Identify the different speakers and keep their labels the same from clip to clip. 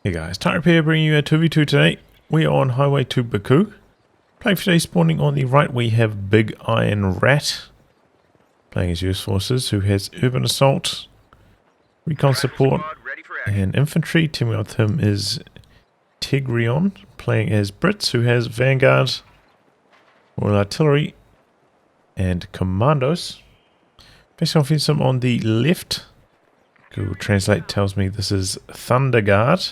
Speaker 1: Hey guys, Tyre here bringing you a 2v2 today. We are on highway to Baku. Playing for today, spawning on the right we have Big Iron Rat. Playing as US Forces, who has Urban Assault, Recon Support, and Infantry. Teaming with him is Tegreon, playing as Brits, who has Vanguard, Royal Artillery, and Commandos. Basic offensive on the left. Google Translate tells me this is Thunder Guard.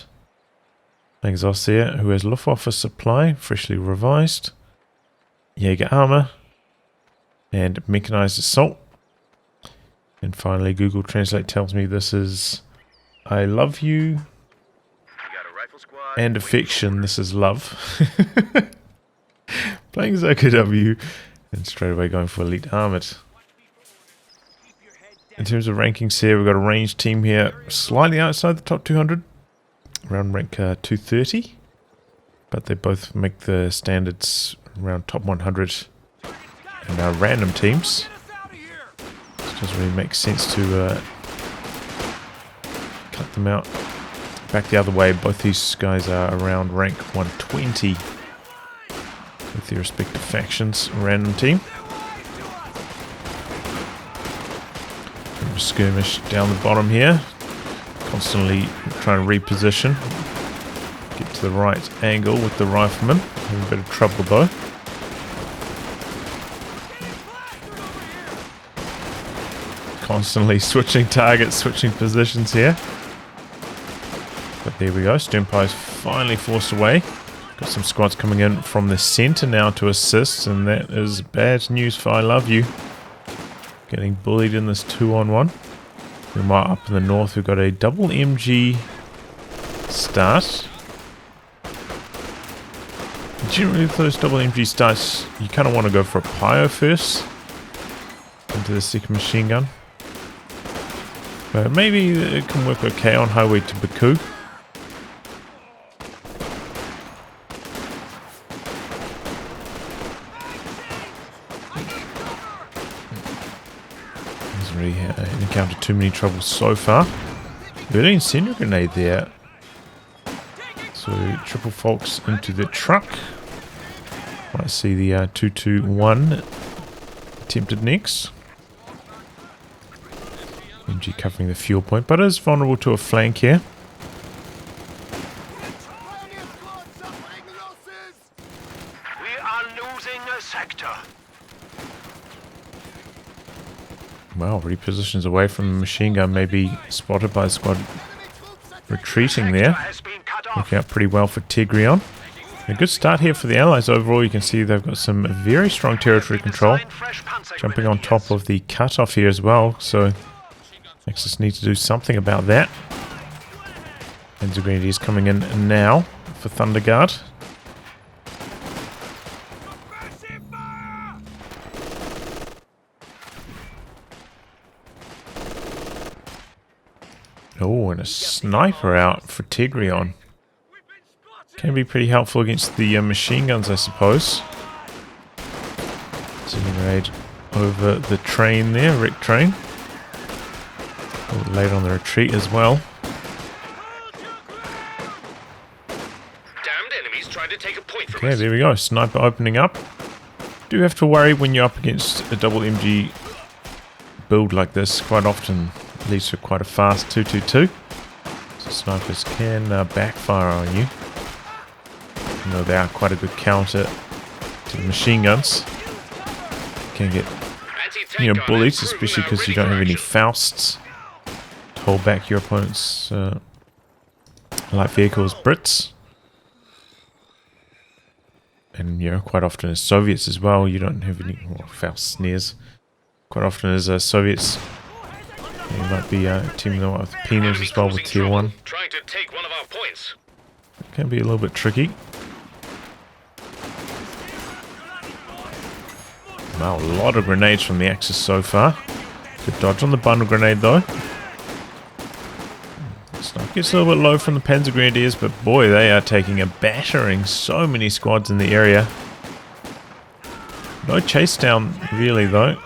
Speaker 1: Playing as Ostheer, who has Luftwaffe Supply, freshly revised, Jaeger Armour, and Mechanized Assault. And finally, Google Translate tells me this is I Love You and Affection. This is Love. Playing as OKW and straight away going for Elite Armoured. In terms of rankings here, we've got a ranged team here slightly outside the top 200. Around rank 230. But they both make the standards around top 100. And are random teams. It doesn't really make sense to cut them out. Back the other way, both these guys are around rank 120. With their respective factions. Random team. Skirmish down the bottom here, constantly trying to reposition, get to the right angle with the rifleman. Having a bit of trouble though. Constantly switching targets, switching positions here. But there we go, Sternpie's finally forced away. Got some squads coming in from the centre now to assist, and that is bad news for I Love You. Getting bullied in this 2-on-1. Meanwhile, up in the north, we've got a double MG start. Generally, with those double MG starts, you kind of want to go for a Pyro first. Into the second machine gun. But maybe it can work okay on highway to Baku. Really encountered too many troubles so far. Early incendiary grenade there. So triple Fox into the truck. Might see the 221 attempted next. MG covering the fuel point, but is vulnerable to a flank here.
Speaker 2: We are losing a sector.
Speaker 1: Well, repositions away from the machine gun, maybe spotted by the squad retreating there. Working out pretty well for Tegreon. A good start here for the Allies overall. You can see they've got some very strong territory control. Jumping on top of the cutoff here as well, so makes us need to do something about that. Panzer Grenadiers coming in now for Thunder Guard. Oh, and a sniper out for Tegreon. Can be pretty helpful against the machine guns, I suppose. Raid over the train there, wrecked train. A little late on the retreat as well.
Speaker 2: Damned enemies trying to take a point from
Speaker 1: Okay, there we go. Sniper opening up. Do have to worry when you're up against a double MG build like this. Quite often leads to quite a fast 2-2-2. So snipers can backfire on you. You know, they are quite a good counter to the machine guns. Can get, you know, bullied, especially because you don't have any Fausts to hold back your opponent's light vehicles, Brits. And, you know, quite often as Soviets as well, you don't have any Faust snares. Quite often as Soviets, you might be teaming up with Penas as well with tier 1.
Speaker 2: Trying to take one of our points.
Speaker 1: It can be a little bit tricky. Wow, a lot of grenades from the Axis so far. Good dodge on the bundle grenade though. Snipe gets a little bit low from the Panzer Grenadiers, but boy, they are taking a battering. So many squads in the area. No chase down really though.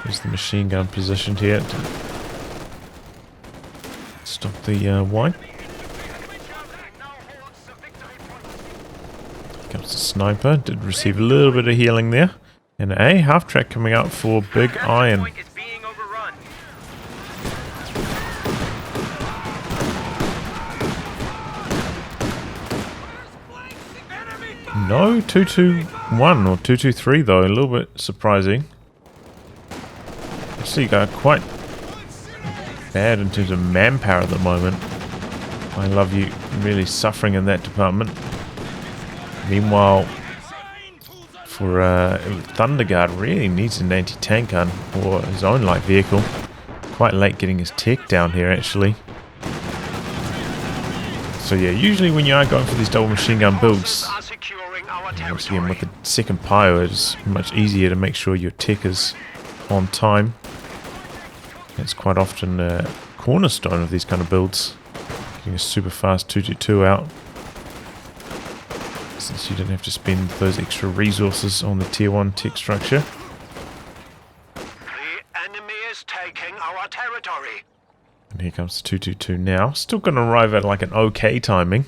Speaker 1: There's the machine gun positioned here to stop the wipe. Comes the sniper. Did receive a little bit of healing there. And a half-track coming out for Big Iron. No 221 or 223 though, a little bit surprising. Actually got quite bad in terms of manpower at the moment. I love you really suffering in that department. Meanwhile, for Thunderguard really needs an anti-tank gun or his own light vehicle. Quite late getting his tech down here actually. So yeah, usually when you are going for these double machine gun builds, once again with the second pyro it's much easier to make sure your tech is on time. It's quite often a cornerstone of these kind of builds. Getting a super fast 222 out. Since you don't have to spend those extra resources on the tier 1 tech structure.
Speaker 2: The enemy is taking our territory.
Speaker 1: And here comes the 222 now. Still going to arrive at like an okay timing.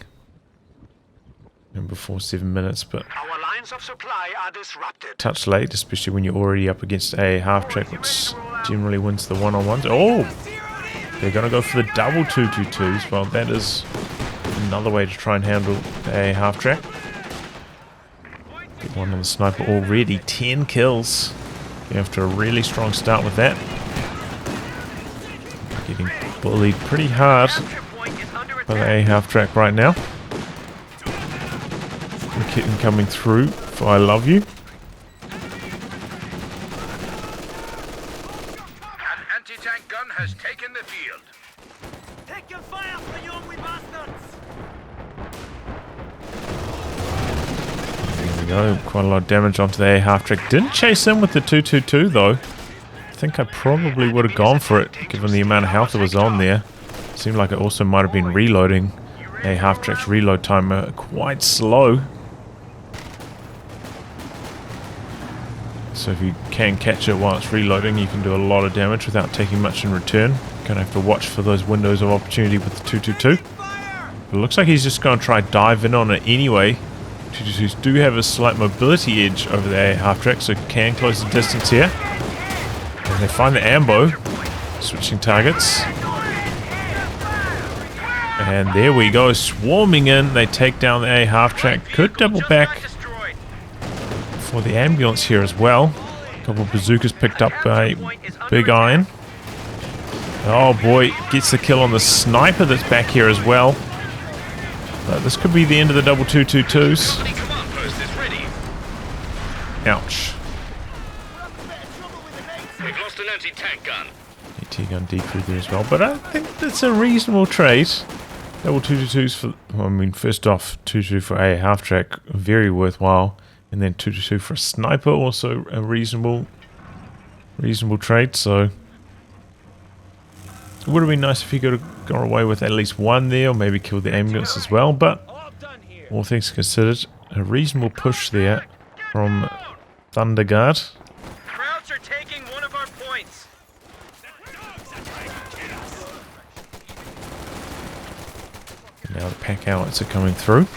Speaker 1: And before 7 minutes, but
Speaker 2: Our lines of supply are disrupted.
Speaker 1: touch late, especially when you're already up against a half-track, which generally wins the one-on-ones. Oh! They're going to go for the double 222s. Well, that is another way to try and handle a half-track. Get one on the sniper already. 10 kills. You're after a really strong start with that. Getting bullied pretty hard by the A half-track right now. Kitten coming through for I love you.
Speaker 2: An anti-tank gun has taken the field.
Speaker 3: Take your fire for you ugly bastards!
Speaker 1: There we go. Quite a lot of damage onto the A half-track. Didn't chase in with the 222 though. I think I probably would have gone for it given the amount of health that was on there. Seemed like it also might have been reloading. A half-track's reload time quite slow. So if you can catch it while it's reloading, you can do a lot of damage without taking much in return. Gonna have to watch for those windows of opportunity with the 222. But it looks like he's just going to try dive in on it anyway. 222s do have a slight mobility edge over the half-track, so can close the distance here. And they find the ambo. Switching targets. And there we go, swarming in. They take down the A half-track. Could double back for the ambulance here as well. A couple of bazookas picked up by Big Iron. Oh boy, gets the kill on the sniper that's back here as well. This could be the end of the double 222s. Ouch.
Speaker 2: We've lost an anti-tank gun.
Speaker 1: AT gun decrew there as well, but I think that's a reasonable trade. Double 222s for, well, I mean, first off, 222 for a half track, very worthwhile. And then 222 for a sniper, also a reasonable trade. So it would have been nice if he could have gone away with at least one there, or maybe killed the ambulance as well. But all things considered, a reasonable push there from Thunderguard.
Speaker 3: Krauts are taking one of our points.
Speaker 1: Now the pack outlets are coming through.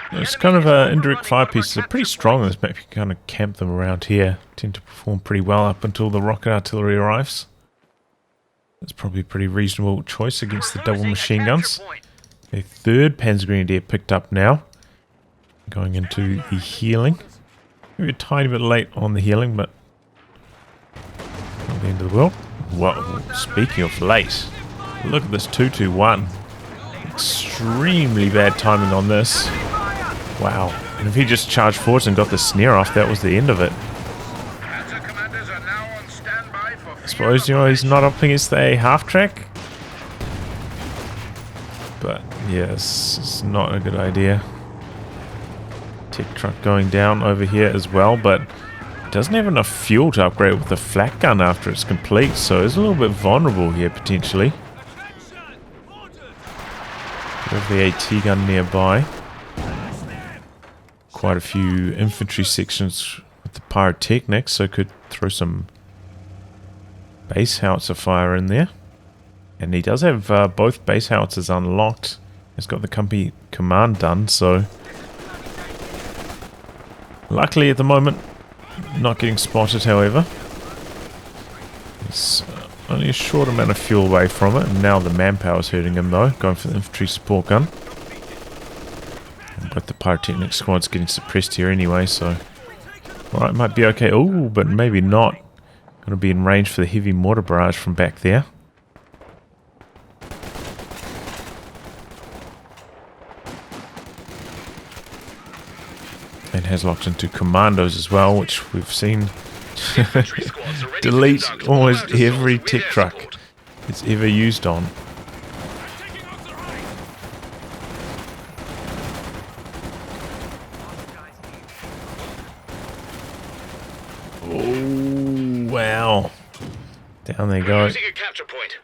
Speaker 1: It's kind of indirect fire pieces. They're pretty strong on this map. You can kind of camp them around here. Tend to perform pretty well up until the rocket artillery arrives. That's probably a pretty reasonable choice against the double machine guns. A third Panzergrenadier picked up now. Going into the healing. Maybe a tiny bit late on the healing, but not the end of the world. Whoa, speaking of late, look at this 221. Extremely bad timing on this. Wow. And if he just charged forwards and got the snare off, that was the end of it. I suppose, you know, he's not up against the half-track. But, yes, it's not a good idea. Tech truck going down over here as well, but it doesn't have enough fuel to upgrade with the flak gun after it's complete, so it's a little bit vulnerable here, potentially. Have the AT gun nearby. Quite a few infantry sections with the pyrotechnics, so could throw some base howitzer fire in there. And he does have both base howitzers unlocked. He's got the company command done, so Luckily at the moment, not getting spotted, however. It's only a short amount of fuel away from it, and now the manpower is hurting him though, going for the infantry support gun. But the pyrotechnic squad's getting suppressed here anyway, so... Alright, might be okay. Oh, but maybe not. Going to be in range for the heavy mortar barrage from back there. And has locked into Commandos as well, which we've seen delete almost every tech truck it's ever used on. Oh, wow. Down they go.
Speaker 2: Losing a capture point.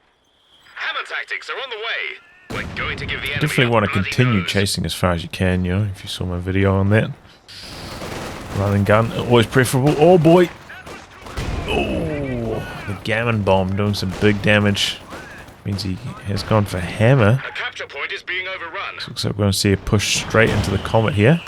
Speaker 2: Hammer tactics are on the way. We're going to give the enemy
Speaker 1: Definitely want to
Speaker 2: a bloody
Speaker 1: continue
Speaker 2: nose.
Speaker 1: chasing as far as you can, you know, if you saw my video on that. Running gun, always preferable. Oh boy! Oh, the gammon bomb doing some big damage. Means he has gone for hammer.
Speaker 2: A capture point is being overrun.
Speaker 1: Looks like we're going to see a push straight into the Comet here.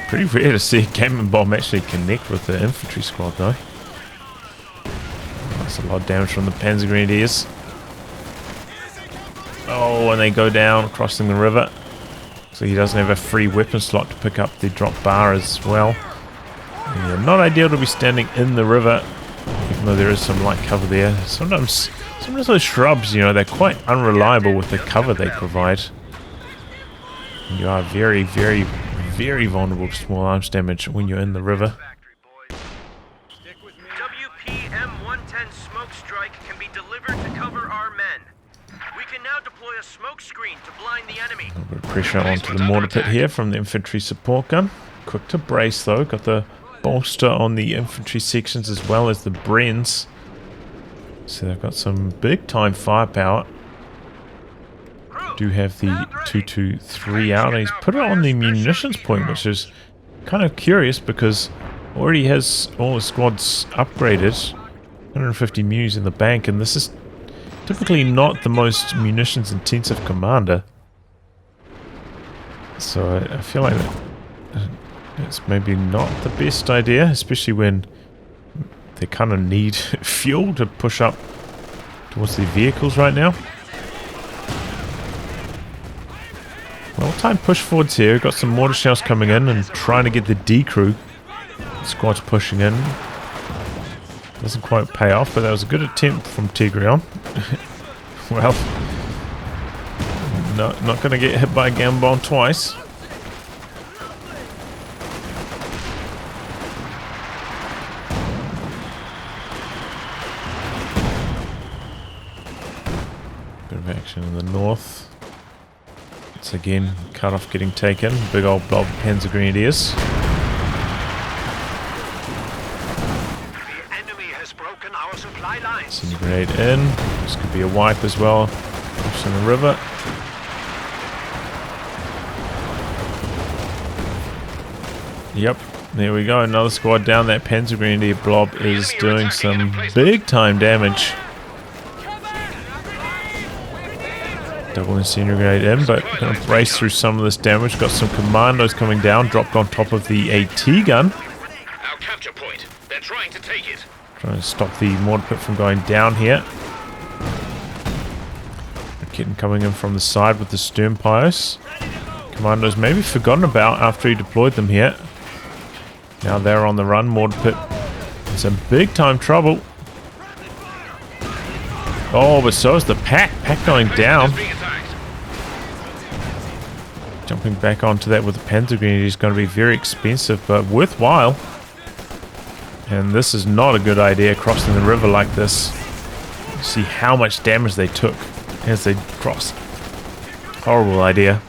Speaker 1: Pretty rare to see a gammon bomb actually connect with the infantry squad though. That's a lot of damage from the Panzer Grenadiers. Oh, and they go down, crossing the river. So he doesn't have a free weapon slot to pick up the drop bar as well. And yeah, not ideal to be standing in the river, even though there is some light cover there. Sometimes those shrubs, you know, they're quite unreliable with the cover they provide. And you are very, very, very vulnerable to small arms damage when you're in the river.
Speaker 3: WPM-110 smoke strike can be delivered to cover our men. We can now deploy a smoke screen to blind the enemy.
Speaker 1: A little bit of pressure onto the mortar pit here from the infantry support gun. Quick to brace though, got the bolster on the infantry sections as well as the Brens. So they've got some big time firepower. Do have the 223 out, and he's put it on the munitions point, which is kind of curious because already has all the squads upgraded. 150 munis in the bank, and this is typically not the most munitions intensive commander. So I feel like it's maybe not the best idea, especially when they kind of need fuel to push up towards their vehicles right now. Well-timed push forwards here. Got some mortar shells coming in and trying to get the D crew. Squad's pushing in. Doesn't quite pay off, but that was a good attempt from tegreon. Well, no, not going to get hit by a gammon bomb twice. Bit of action in the north. It's again cut off getting taken. Big old blob of Panzer Grenadiers.
Speaker 2: The enemy has broken our supply lines.
Speaker 1: Send grenade in. This could be a wipe as well. Push in the river. Yep, there we go. Another squad down. That Panzer Grenadier blob is doing some big time damage. Double incendiary grenade in, but going to brace through some of this damage. Got some Commandos coming down, dropped on top of the AT gun.
Speaker 2: Our capture point. They're trying to take it.
Speaker 1: Trying to stop the mortar pit from going down here. Kitten coming in from the side with the stern pios. Commandos maybe forgotten about after he deployed them here. Now they're on the run. Mortar pit in some big time trouble. Oh, but so is the pack. Pack going down. Jumping back onto that with the Panzer Grenadier is going to be very expensive, but worthwhile. And this is not a good idea, crossing the river like this. See how much damage they took as they crossed. Horrible idea.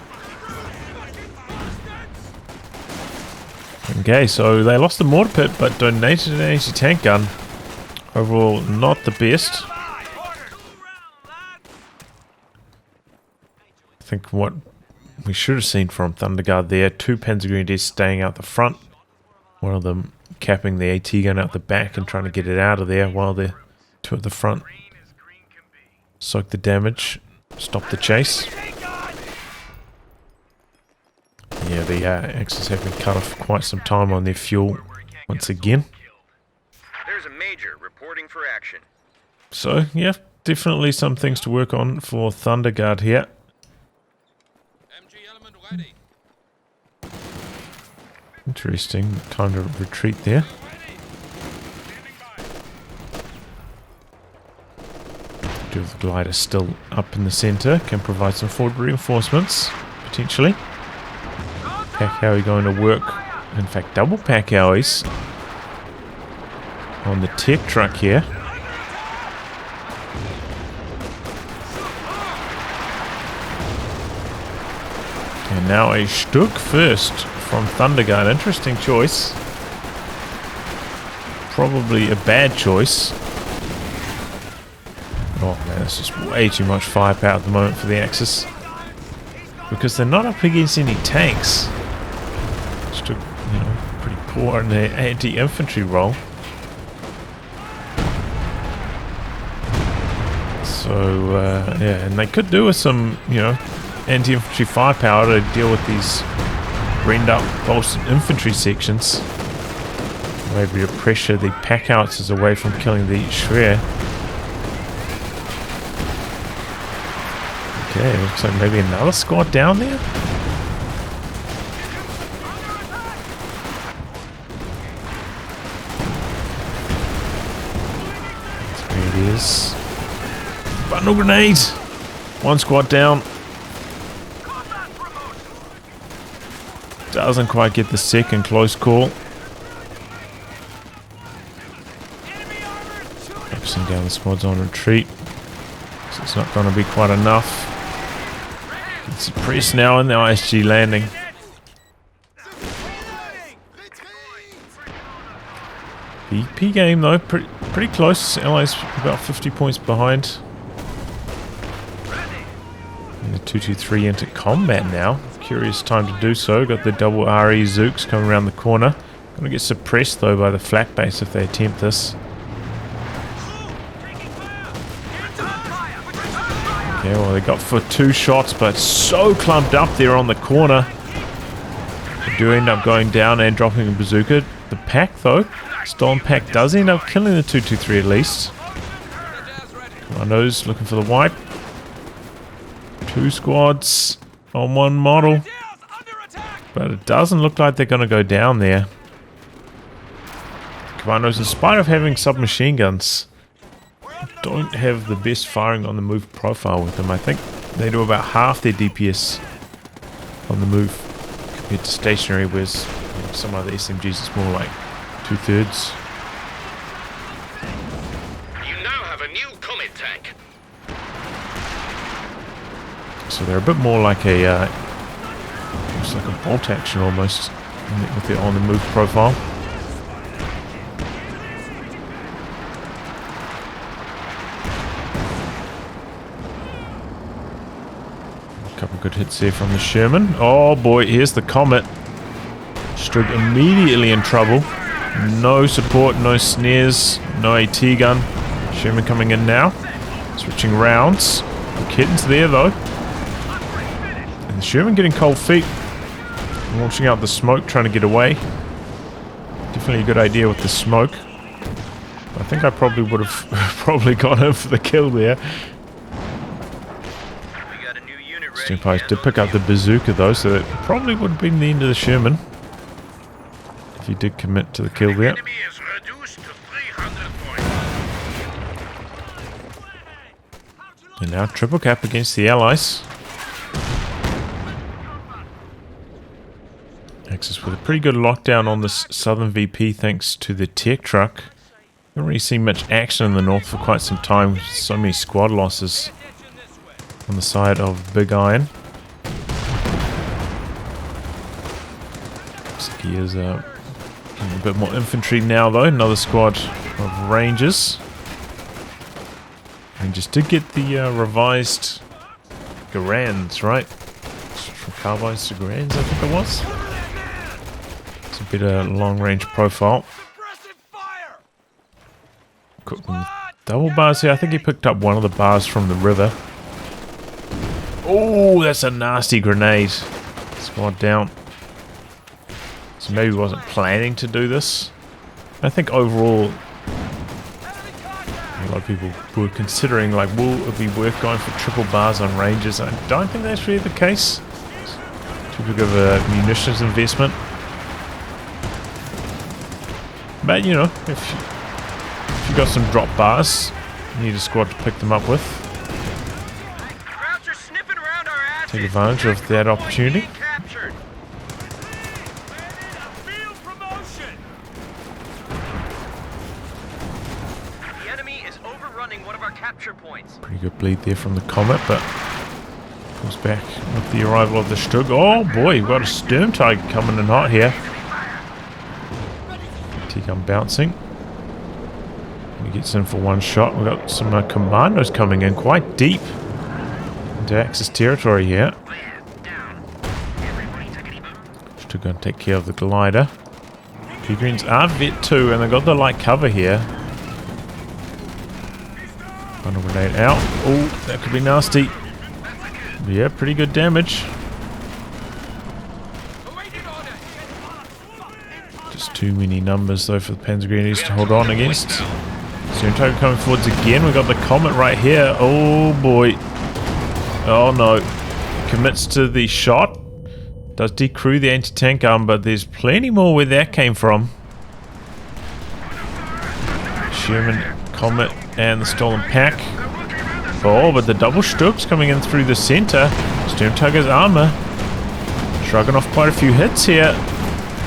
Speaker 1: Okay, so they lost the mortar pit, but donated an anti-tank gun. Overall, not the best. I think what we should have seen from Thunderguard there, 2 Panzer Grenadiers staying out the front. One of them capping the AT gun out the back and trying to get it out of there while the 2 at the front soak the damage, stop the chase. Yeah, the Axis have been cut off for quite some time on their fuel once again.
Speaker 3: There's a major reporting for action.
Speaker 1: So, yeah, definitely some things to work on for Thunderguard here. Interesting. Time to retreat there. The glider still up in the center. Can provide some forward reinforcements, potentially. Pack Howie going to work. In fact, double Pack Howies on the tech truck here. And now a Stück first from Thunderguard. Interesting choice. Probably a bad choice. Oh man, that's just way too much firepower at the moment for the Axis. Because they're not up against any tanks. Just pretty poor in their anti-infantry role. So, yeah, and they could do with some, anti-infantry firepower to deal with these rend-up bolstered infantry sections. Maybe to pressure the pack-outs away from killing the Schwer. Okay, looks like maybe another squad down there. There it is. Bundle grenades! One squad down. Doesn't quite get the second close call. Focusing down the squads on retreat. So it's not going to be quite enough. It's suppressed now in the ISG landing. BP game though, pretty close. Allies about 50 points behind. And the 223 into combat now. Curious time to do so. Got the double RE Zooks coming around the corner. Gonna get suppressed though by the flak base if they attempt this. Okay, well they got for 2 shots, but so clumped up there on the corner. They do end up going down and dropping a bazooka. The pack though, Stolen Pack does end up killing the 223 at least. Commandos looking for the wipe. 2 squads on 1 model. But it doesn't look like they're going to go down there. Commandos, in spite of having submachine guns, don't have the best firing on the move profile with them. I think they do about half their DPS on the move compared to stationary, whereas some other SMGs it's more like 2/3.
Speaker 2: You now have a new Comet tank.
Speaker 1: So they're a bit more like a looks like a bolt action almost with the on the move profile. A couple good hits there from the Sherman. Oh boy, here's the Comet. Stug immediately in trouble. No support, no snares, no AT gun. Sherman coming in now. Switching rounds. Kitten's there though. And the Sherman getting cold feet. Launching out the smoke, trying to get away. Definitely a good idea with the smoke. I think I probably would have probably got him for the kill there. Steampies did pick up the bazooka though, so that probably would have been the end of the Sherman. If he did commit to the kill there. And now triple cap against the Allies. Axis with a pretty good lockdown on this southern VP thanks to the tech truck. Haven't really seen much action in the north for quite some time. So many squad losses on the side of Big Iron. Looks like he is getting a bit more infantry now though. Another squad of Rangers. And just did get the revised Garands, right? From carbines to Garands, I think it was. It's a better long-range profile. Cooking double bars here. I think he picked up one of the bars from the river. Oh, that's a nasty grenade. Squad down. So maybe wasn't planning to do this. I think overall, a lot of people were considering, like, will it be worth going for triple bars on Rangers? I don't think that's really the case. Too big of a munitions investment. But, you know, if you got some drop bars, you need a squad to pick them up with. Take advantage of that opportunity.
Speaker 3: The enemy is overrunning one of our capture points.
Speaker 1: Pretty good bleed there from the Comet, but comes back with the arrival of the Stug. Oh boy, we've got a Sturm Tiger coming in hot here. T-gun bouncing. He gets in for one shot. We've got some Commandos coming in quite deep into Axis territory here. Still going to take care of the glider. Tegreons are vet 2 and they've got the light cover here. Final grenade out. Oh, that could be nasty. Yeah, pretty good damage. Just too many numbers though for the Panzergrenadiers to hold on against. Tiger coming forwards again. We've got the Comet right here. Oh boy. Oh no. Commits to the shot. Does decrew the anti-tank arm, but there's plenty more where that came from. Sherman, Comet, and the stolen pack. Oh, but the double Stugs coming in through the center. Sturm Tiger's armor. Shrugging off quite a few hits here.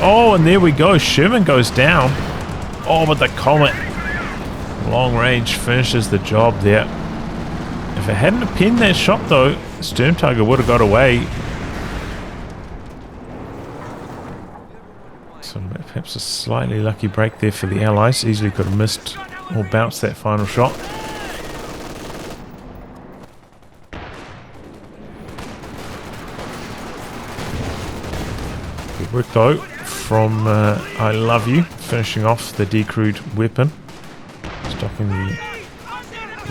Speaker 1: Oh, and there we go. Sherman goes down. Oh, but the Comet. Long range finishes the job there. If it hadn't pinned that shot though, Sturm Tiger would have got away. So perhaps a slightly lucky break there for the Allies. Easily could have missed or bounced that final shot. Good work though from I Love You, finishing off the decrewed weapon. Stopping the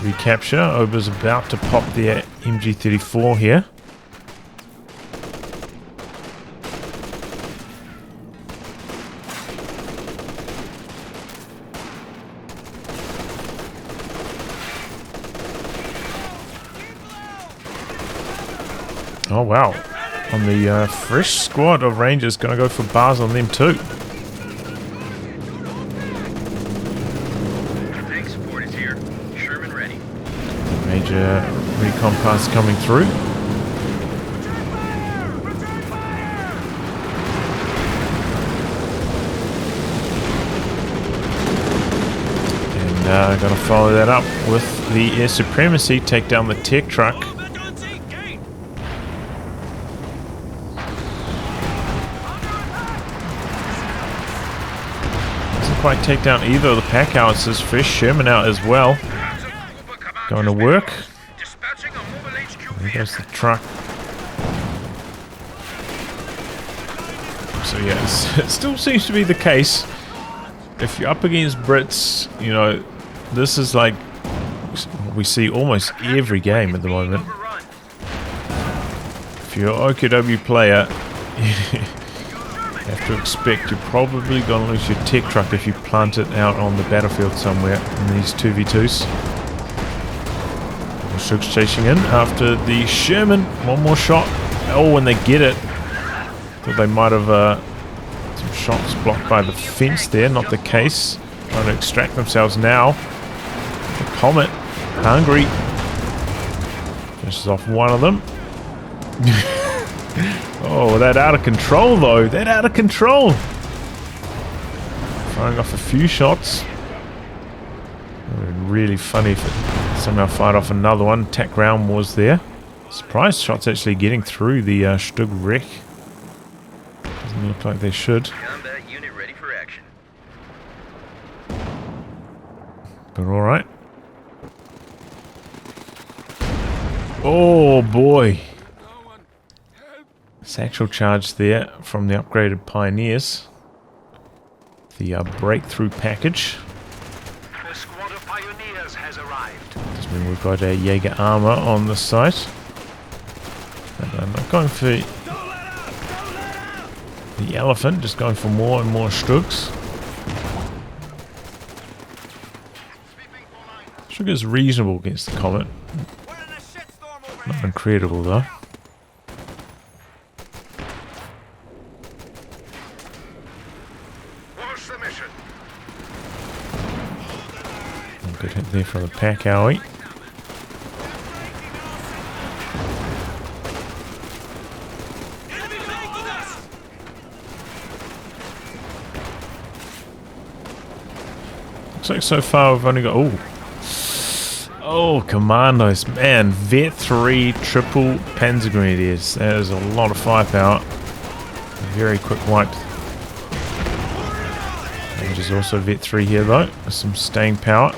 Speaker 1: recapture. Ober's about to pop the MG34 here. Oh wow. On the fresh squad of Rangers, going to go for bars on them too. Major recon pass coming through. And going to follow that up with the air supremacy, take down the tech truck. Doesn't quite take down either of the pack howitzers. Fresh Sherman out as well. Going to work. There goes the truck. So yeah, it still seems to be the case. If you're up against Brits, you know, this is like we see almost every game at the moment. If you're an OKW player, you have to expect you're probably going to lose your tech truck if you plant it out on the battlefield somewhere in these 2v2s. Stugs chasing in after the Sherman. One more shot. Oh, when they get it. Thought they might have some shots blocked by the fence there. Not the case. Trying to extract themselves now. The Comet. Hungry. Finishes off one of them. Oh, that out of control though. That out of control. Firing off a few shots. Really funny if it somehow fired off another one. Tegreon was there. Surprise shots actually getting through the Stug wreck. Doesn't look like they should.
Speaker 3: Combat unit ready for action.
Speaker 1: But alright. Oh boy. Satchel charge there from the upgraded Pioneers. The breakthrough package.
Speaker 3: The squad of Pioneers has arrived.
Speaker 1: Does mean we've got a Jaeger armor on the site. And I'm not going for The elephant just going for more and more Stugs. Stug is reasonable against the Comet. Not incredible though. Good hit there from the pack owie. Looks like so far we've only got... Oh, Commandos. Man, Vet 3 triple Panzer Grenadiers. That is a lot of firepower. Very quick wipe. And there's also Vet 3 here though. With some staying power.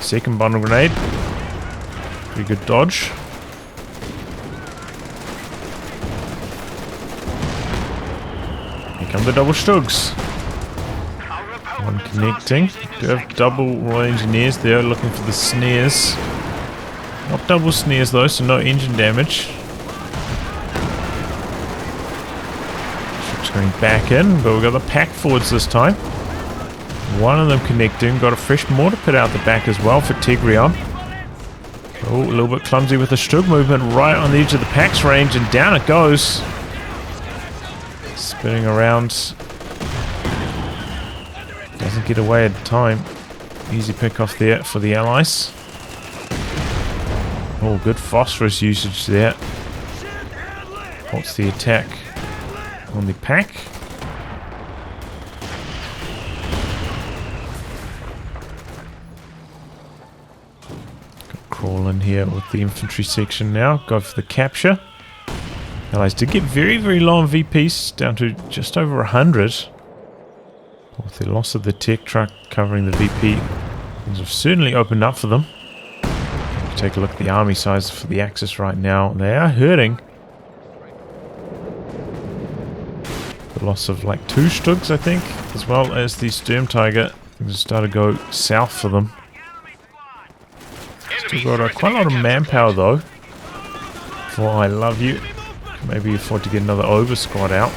Speaker 1: Second bundle grenade. Pretty good dodge. Here come the double Stugs. One connecting. Do have double Royal Engineers there looking for the snares. Not double snares though, so no engine damage. Ships going back in, but we've got the pack forwards this time. One of them connecting. Got a fresh mortar pit out the back as well for Tegreon. Oh, a little bit clumsy with the Stug movement right on the edge of the pack's range, and down it goes. Spinning around. Doesn't get away at time. Easy pick off there for the allies. Oh, good phosphorus usage there. What's the attack on the pack? Crawl in here with the infantry section now. Go for the capture. Allies did get very, very low on VPs, down to just over 100. With the loss of the tech truck covering the VP, things have certainly opened up for them. Take a look at the army size for the Axis right now. They are hurting. The loss of like 2 Stugs, I think, as well as the Sturm Tiger. Things have started to go south for them. Still got quite a lot of manpower though. For I love you. Maybe afford to get another over squad out.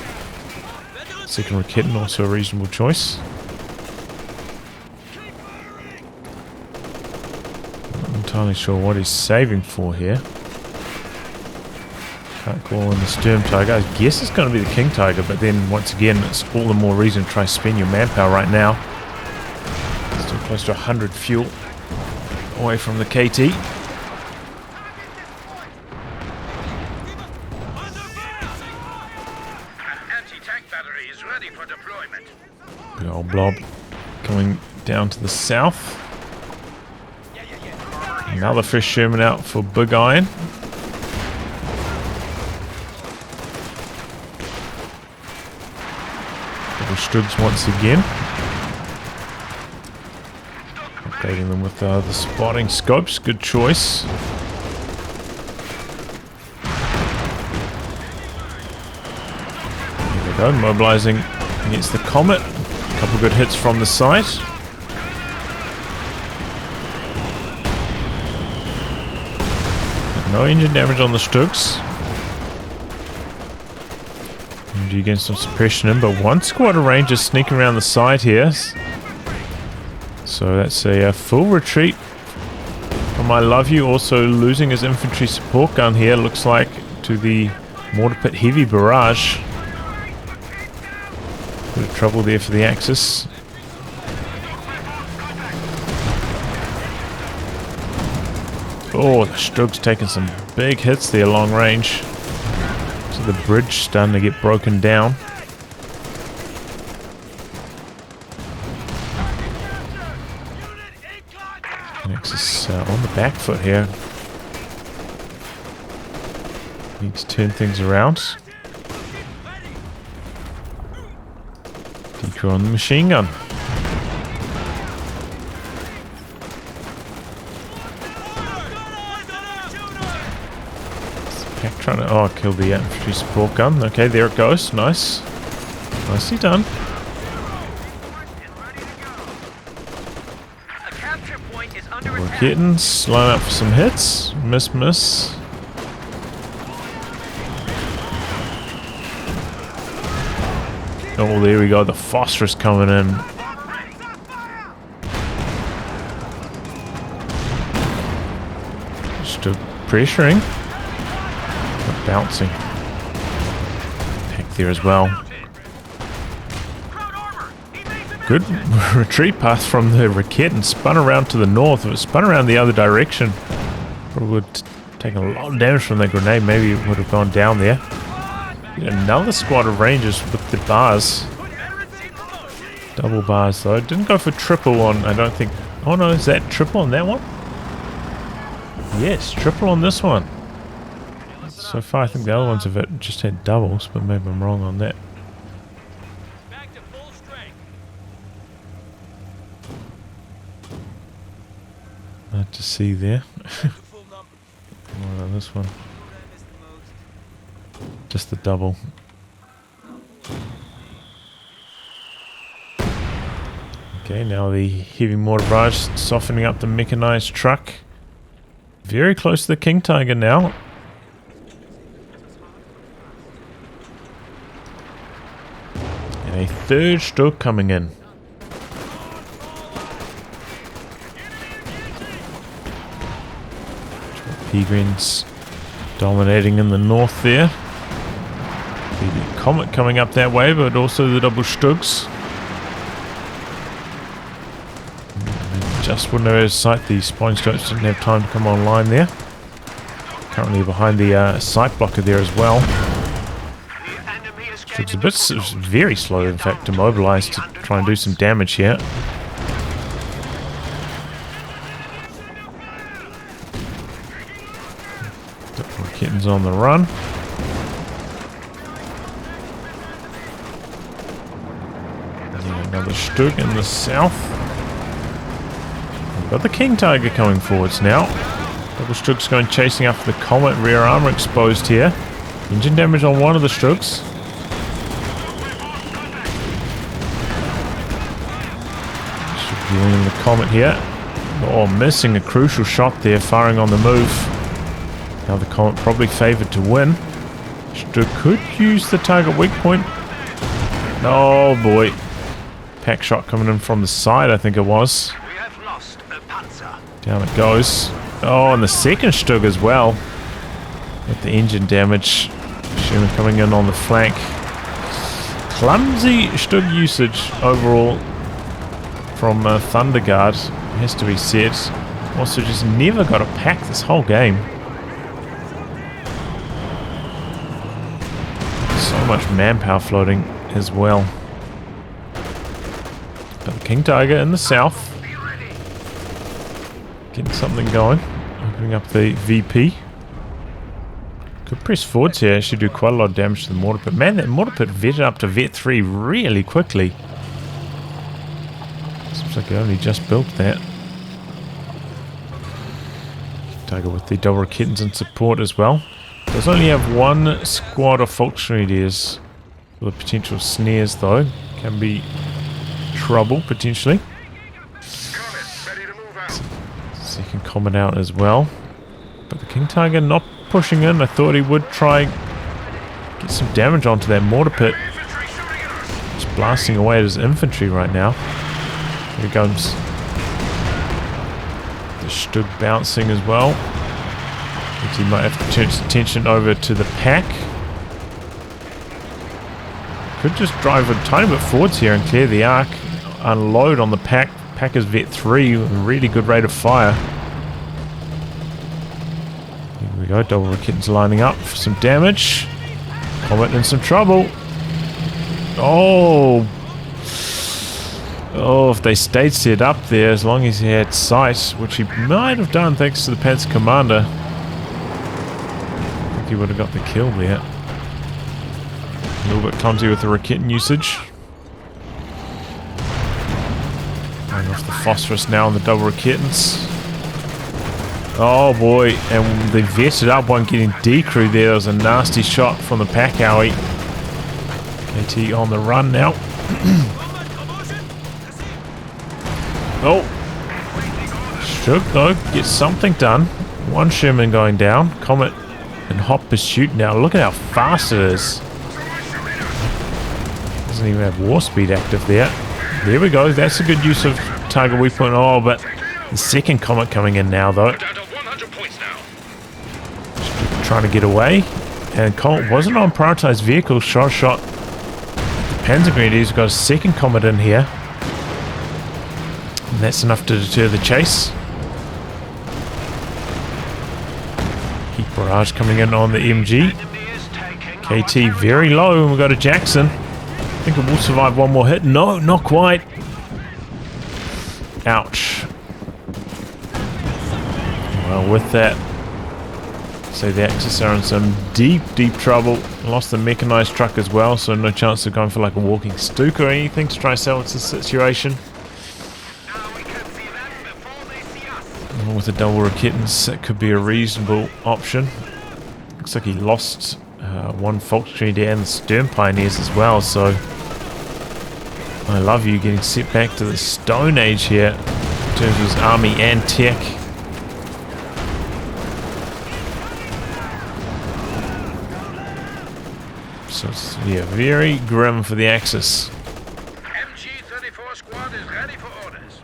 Speaker 1: Second Rakitten, also a reasonable choice. Not entirely sure what he's saving for here. Can't call in the Sturm Tiger. I guess it's going to be the King Tiger, but then once again, it's all the more reason to try to spend your manpower right now. Still close to 100 fuel away from the KT. Big old blob coming down to the south. Another fresh Sherman out for Big Iron. Double Stugs once again. Updating them with the spotting scopes. Good choice. There we go, mobilizing against the Comet. A couple good hits from the side. No engine damage on the Stugs. And you get some suppression in, but one squad of Rangers sneaking around the side here. So that's a full retreat from I Love You. Also losing his infantry support gun here, looks like, to the mortar pit heavy barrage. Bit of trouble there for the Axis. Oh, the Stug's taking some big hits there long range. So the bridge starting to get broken down. Axis on the back foot here. Needs to turn things around. Decoy on the machine gun. Pack trying to kill the infantry support gun. Okay, there it goes. Nice. Nicely done. We're getting slowing up for some hits. Miss. Oh, there we go. The phosphorus coming in. Still pressuring. But bouncing. Back there as well. Good retreat path from the Rakit and spun around to the north. If it spun around the other direction, probably would take a lot of damage from that grenade. Maybe it would have gone down there. Another squad of rangers with the bars. Double bars though. Didn't go for triple on, I don't think. Oh no, is that triple on that one? Yes, triple on this one. So far I think the other ones have just had doubles, but maybe I'm wrong on that. Hard to see there. What on this one? Just the double. Okay, now the heavy mortar barrage softening up the mechanized truck. Very close to the King Tiger now. And a third stroke coming in. Tegreons dominating in the north there. The Comet coming up that way, but also the double Stugs. Just wouldn't have had sight. The spine scopes didn't have time to come online there. Currently behind the sight blocker there as well. It's a bit very slow, in fact, to mobilize to try and do some damage here. Kittens on the run. Another Stug in the south. We've got the King Tiger coming forwards now. Double Stugs going chasing after the Comet. Rear armor exposed here. Engine damage on one of the Stugs. Viewing the Comet here. Oh, missing a crucial shot there, firing on the move. Now the Comet probably favoured to win. Stug could use the target weak point. Oh boy. Pack shot coming in from the side, I think it was.
Speaker 3: We have lost a Panzer.
Speaker 1: Down it goes. Oh, and the second Stug as well. With the engine damage. Sherman coming in on the flank. Clumsy Stug usage overall from Thunderguard, has to be said. Also just never got a pack this whole game. So much manpower floating as well. Got the King Tiger in the south. Getting something going. Opening up the VP. Could press forwards here, actually do quite a lot of damage to the mortar pit. Man, that mortar pit vetted up to vet 3 really quickly. Seems like I only just built that. Tiger with the double kittens in support as well. Does only have one squad of Volksgrenadiers with potential snares though. Can be trouble potentially. Second Comet out as well. But the King Tiger not pushing in. I thought he would try get some damage onto that mortar pit. Just blasting away at his infantry right now. Here comes the Stug bouncing as well. I think he might have to turn his attention over to the pack. Could just drive a tiny bit forwards here and clear the arc. Unload on the pack. Pack is vet 3 with a really good rate of fire. Here we go. Double kittens lining up for some damage. Comet in some trouble. Oh. Oh, if they stayed set up there, as long as he had sight, which he might have done thanks to the Panzer Commander. I think he would have got the kill there. A little bit clumsy with the Rakitten usage. Going off the phosphorus now on the double Rakettens. Oh boy, and they vetted up one getting decrewed there. There was a nasty shot from the pack owie. KT on the run now. Oh, Stug though gets something done. One Sherman going down. Comet in hot pursuit now. Look at how fast it is. This Doesn't even have war speed active there. There we go. That's a good use of target weapon. Oh, but the second comet coming in now, though.
Speaker 2: Down to 100 points now.
Speaker 1: Trying to get away. And Comet wasn't on prioritized vehicles. Shot. The Panzer Grenadiers got a second comet in here. And that's enough to deter the chase. Heat barrage coming in on the MG. KT very low, and we've got a Jackson. I think it will survive one more hit. No, not quite. Ouch. Well, with that, so the Axis are in some deep trouble. Lost the mechanized truck as well, so no chance of going for like a walking Stuka or anything to try and salvage the situation. And with the double Raketens, that could be a reasonable option. Looks like he lost one Volksgrenadier and the Stern Pioneers as well, so I love you getting set back to the Stone Age here in terms of his army and tech. So it's, yeah, very grim for the Axis.
Speaker 3: MG-34 squad is ready for orders.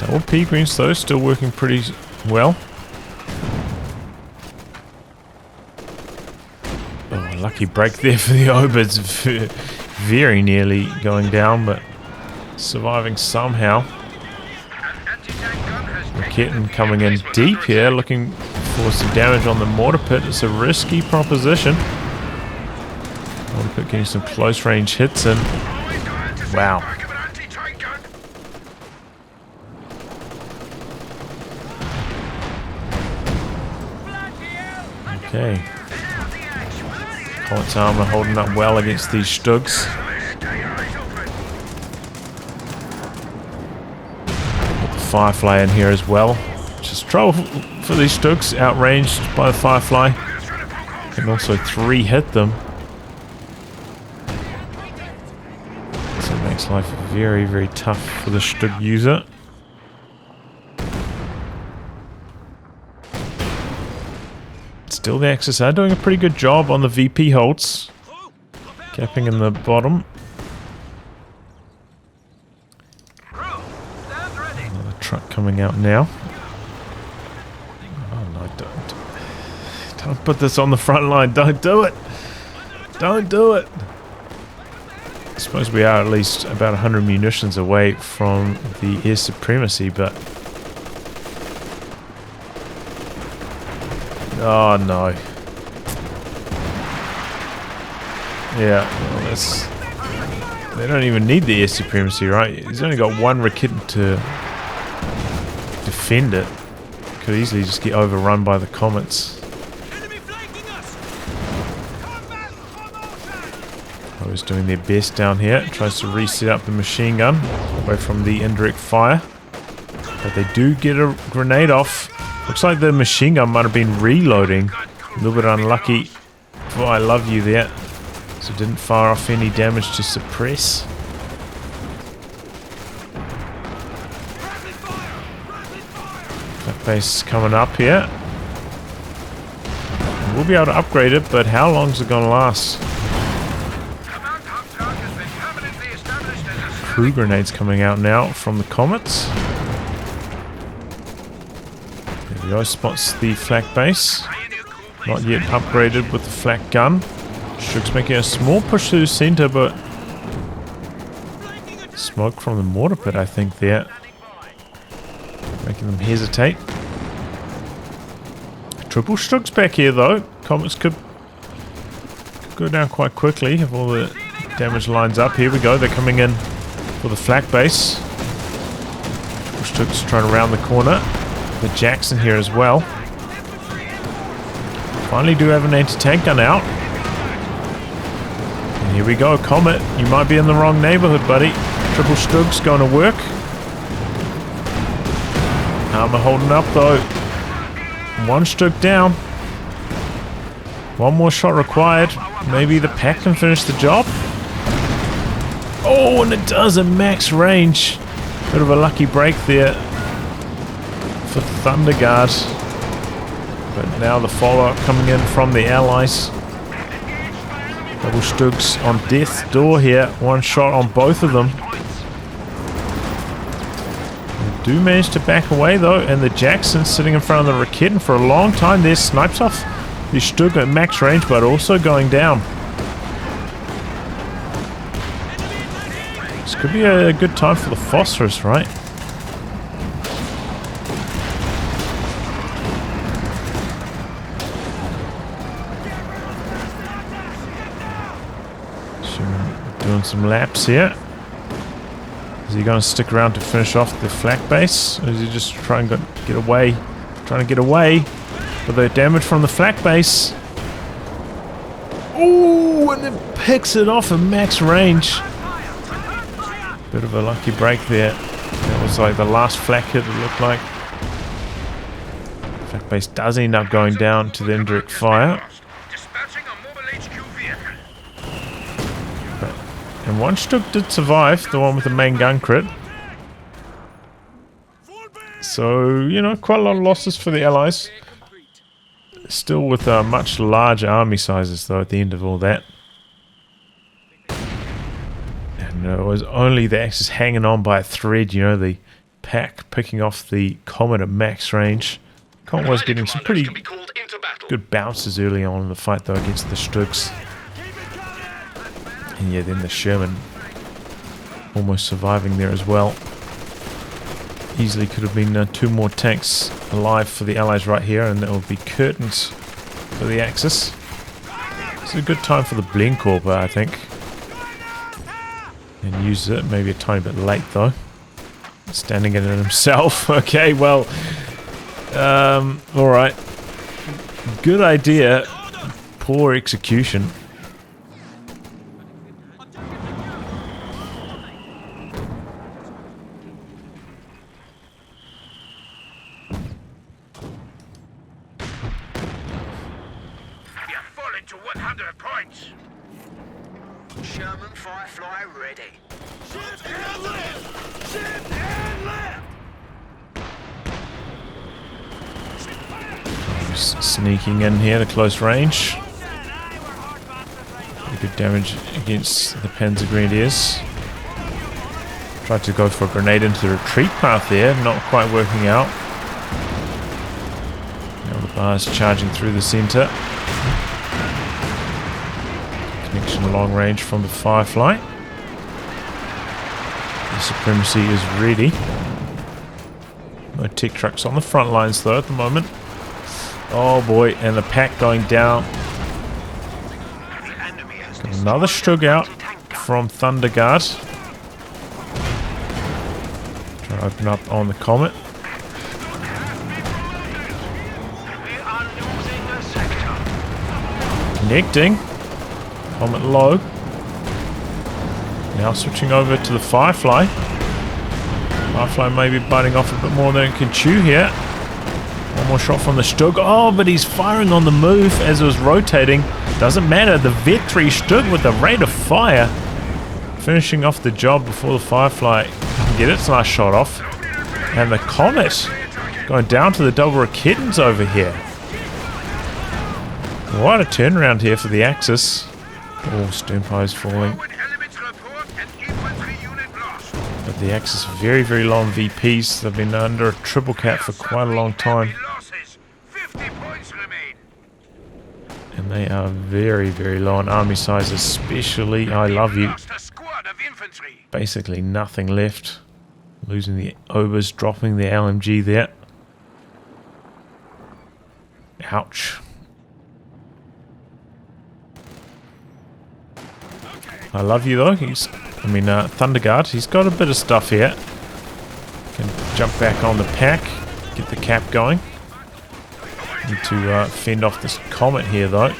Speaker 1: Double P greens though, still working pretty well. Oh, lucky break there for the Obers. Very nearly going down, but surviving somehow. Raketin coming in deep here, looking for some damage on the mortar pit. It's a risky proposition. Mortar pit getting some close range hits in. Wow. Okay. Comet's armor holding up well against these Stugs. Put the Firefly in here as well. Just trouble for these Stugs, outranged by the Firefly. Can also 3-hit them. So it makes life very tough for the Stug user. Still, the Axis are doing a pretty good job on the VP holds. Capping in the bottom. Another truck coming out now. Oh no, don't put this on the front line. Don't do it. Don't do it. I suppose we are at least about 100 munitions away from the air supremacy, but oh no. Yeah, well, that's... They don't even need the air supremacy, right? He's only got one Raketin to defend it. Could easily just get overrun by the Comets. I was doing their best down here. Tries to reset up the machine gun away from the indirect fire. But they do get a grenade off. Looks like the machine gun might have been reloading. A little bit unlucky for I love you there. So didn't fire off any damage to suppress. That base coming up here. We'll be able to upgrade it, but how long is it going to last? Crew grenades coming out now from the Comets. There we go, spots the flak base. Not yet upgraded with the flak gun. Shug's making a small push to the center, but smoke from the mortar pit, I think, there. Making them hesitate. Triple Shug's back here, though. Comets could go down quite quickly if all the damage lines up. Here we go, they're coming in for the flak base. Triple Shug's trying to round the corner. The Jackson here as well. Finally do have an anti-tank gun out. And here we go, Comet. You might be in the wrong neighborhood, buddy. Triple Stug's going to work. Armor holding up, though. One Stug down. One more shot required. Maybe the pack can finish the job. Oh, and it does a max range. Bit of a lucky break there for Thunder Guard. But now the follow-up coming in from the allies. Double Stugs on death's door here. One shot on both of them. They do manage to back away though, and the Jackson sitting in front of the Raketen for a long time there. Snipes off the Stug at max range, but also going down. This could be a good time for the Phosphorus, right? Doing some laps here. Is he going to stick around to finish off the flak base? Or is he just trying to get away? Trying to get away with the damage from the flak base. Ooh, and then picks it off at max range. Bit of a lucky break there. That was like the last flak hit, it looked like. Flak base does end up going down to the indirect fire. And one Stug did survive, the one with the main gun crit. So, you know, quite a lot of losses for the allies. Still with much larger army sizes though at the end of all that. And it was only the Axis hanging on by a thread, you know, the pack picking off the Comet at max range. Comet was getting some pretty good bounces early on in the fight though against the Stugs. And yeah, then the Sherman almost surviving there as well. Easily could have been 2 more tanks alive for the Allies right here, and that would be curtains for the Axis. It's a good time for the Blencorp, I think. And use it, maybe a tiny bit late though. Standing in it himself. Okay, well, alright. Good idea. Poor execution.
Speaker 3: To 100 points. Sherman Firefly ready. Shift and lift! Shift and
Speaker 1: lift! Sneaking in here to close range. Pretty good damage against the Panzer Grenadiers. Tried to go for a grenade into the retreat path there, not quite working out. Now the bar's charging through the centre. Connection long range from the Firefly. The Supremacy is ready. No tech trucks on the front lines though at the moment. Oh boy, and the pack going down. Got another Stug out from Thunder Guard. Try to open up on the Comet. Connecting. Comet low. Now switching over to the Firefly. Firefly maybe biting off a bit more than it can chew here. One more shot from the Stug. Oh, but he's firing on the move as it was rotating. Doesn't matter. The Vet 3 Stug with the rate of fire. Finishing off the job before the Firefly can get its last shot off. And the Comet going down to the double Raketens over here. What a turnaround here for the Axis. Oh, Sternfire's falling. But the Axis very, very low on VPs. They've been under a triple cap for quite a long time. And they are very, very low on army size, especially I Love You. Basically nothing left. Losing the Obers, dropping the LMG there. Ouch. I Love You though. Thunder Guard. He's got a bit of stuff here. Can jump back on the pack, get the cap going. Need to fend off this Comet here though.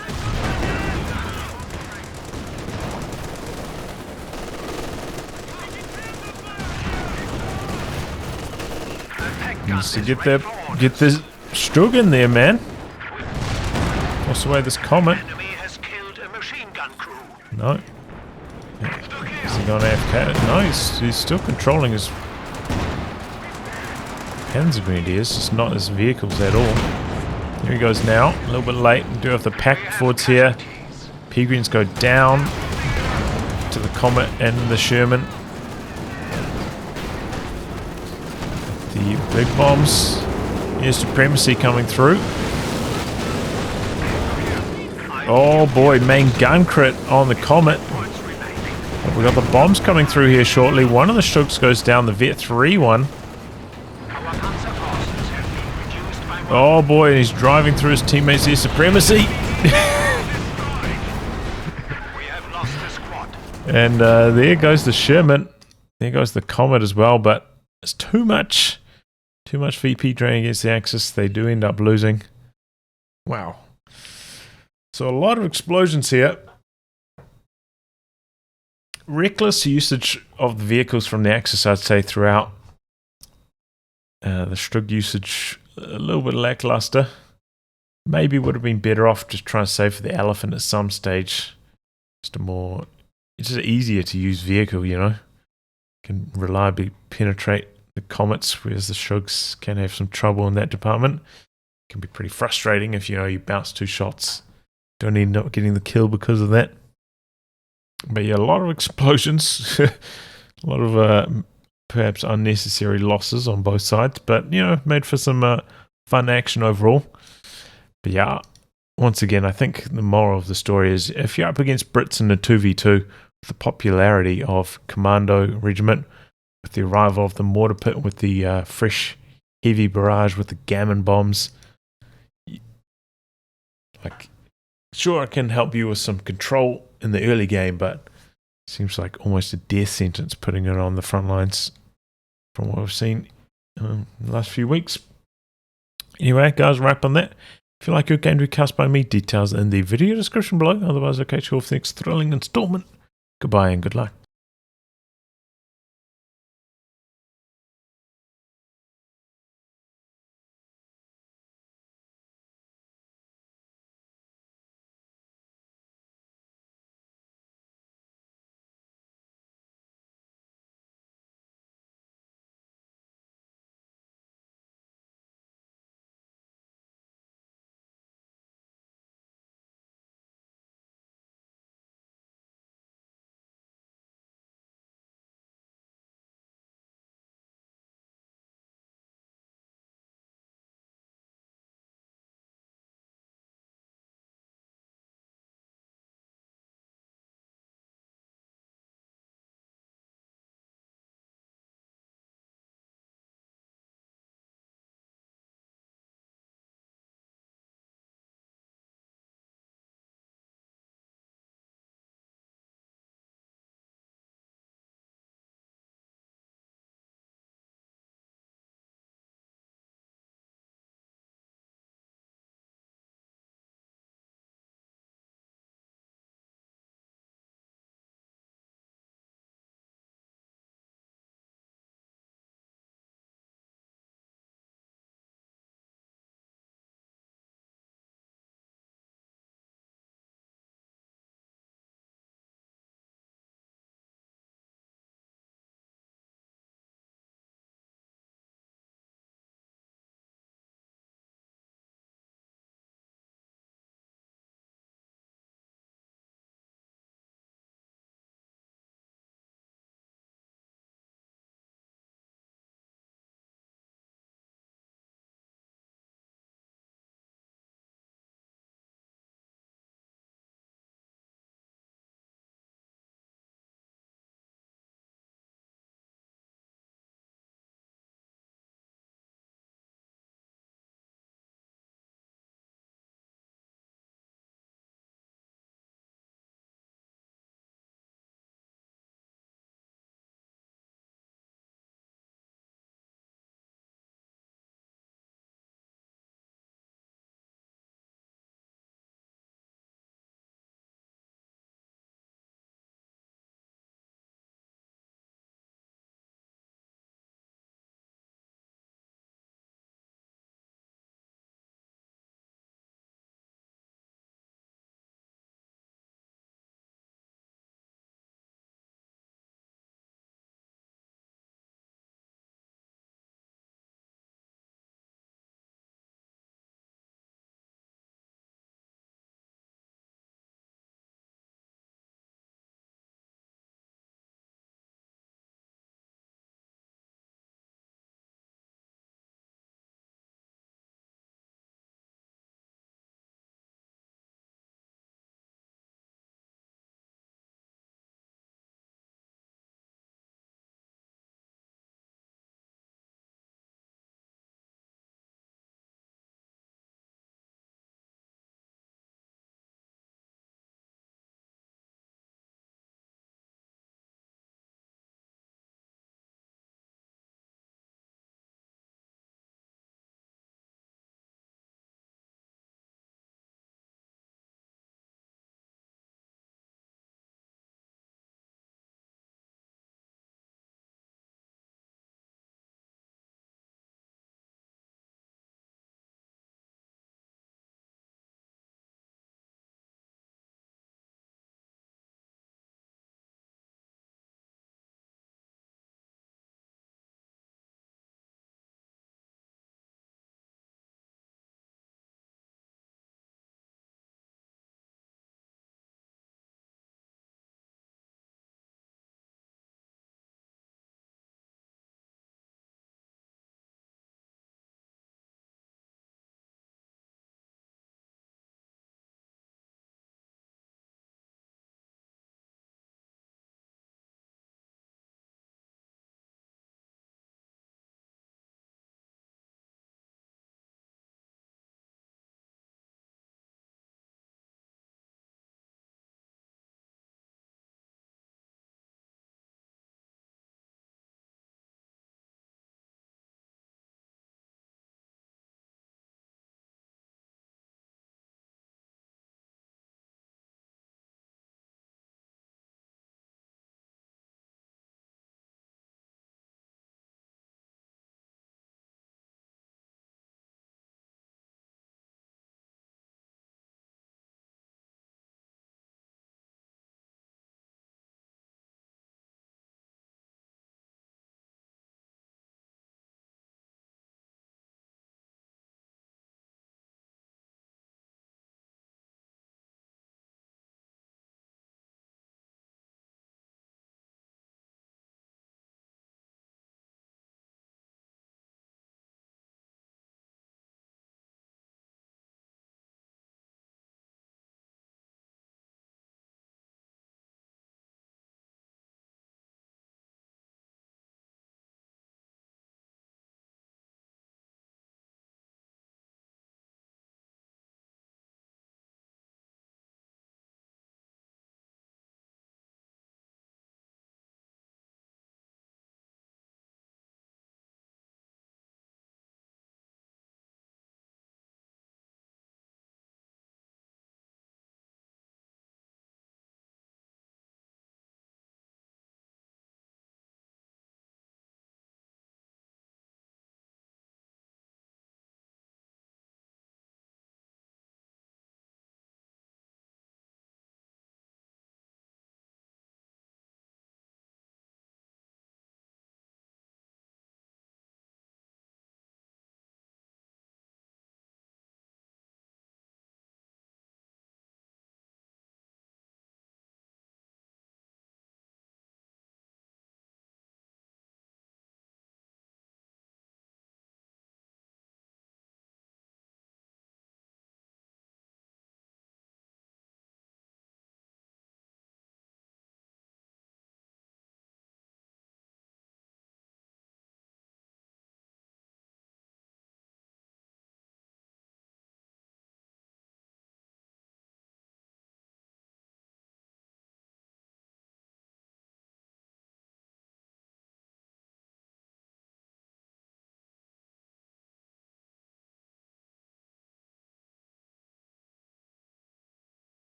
Speaker 1: Needs to get this Stug in there, man. Force away this Comet. No. Is he gone AFK? No, he's still controlling his Panzer Grenadiers, just not his vehicles at all. Here he goes now, a little bit late. We do have the pack forwards here. P-Greens go down to the Comet and the Sherman. The big bombs. Here's Supremacy coming through. Oh boy, main gun crit on the Comet. We got the bombs coming through here shortly. One of the Shooks goes down, the Vet 3 one. Oh boy, he's driving through his teammates here. Supremacy. And there goes the Sherman. There goes the Comet as well, but it's too much. Too much VP drain against the Axis. They do end up losing. Wow. So a lot of explosions here. Reckless usage of the vehicles from the Axis, I'd say, throughout. The Strug usage, a little bit lackluster. Maybe would have been better off just trying to save for the Elephant at some stage. It's just easier to use vehicle, you know. Can reliably penetrate the Comets, whereas the Shugs can have some trouble in that department. Can be pretty frustrating if, you know, you bounce 2 shots. Don't end up getting the kill because of that. But yeah, a lot of explosions. A lot of perhaps unnecessary losses on both sides. But, you know, made for some fun action overall. But yeah, once again, I think the moral of the story is if you're up against Brits in a 2v2, the popularity of Commando Regiment, with the arrival of the mortar pit, with the fresh heavy barrage, with the gammon bombs, like, sure, it can help you with some control in the early game, but it seems like almost a death sentence putting it on the front lines from what we've seen in the last few weeks. Anyway, guys, wrap on that. If you like your game to be cast by me, details in the video description below. Otherwise, I'll catch you off the next thrilling installment. Goodbye and good luck.